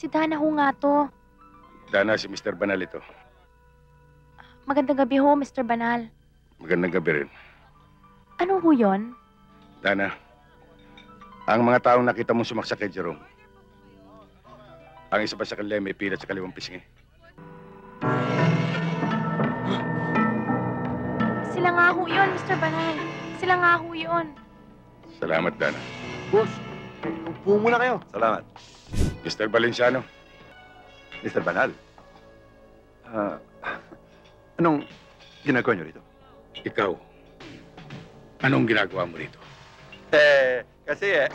Si Dana ho nga to. Dana, si Mr. Banal ito. Magandang gabi ho, Mr. Banal. Magandang gabi rin. Ano ho yun? Dana, ang mga taong nakita mong sumaksak kay Jerome, ang isa pa sa kanila may pilat sa kaliwang pisngi. Sila nga ho yun, Mr. Banal. Sila nga ho yun. Salamat, Dana. Boss, upo muna kayo. Salamat. Mr. Valenciano, Mr. Banal. Anong ginagawa niyo rito? ikaw, anong ginagawa mo rito? Kasi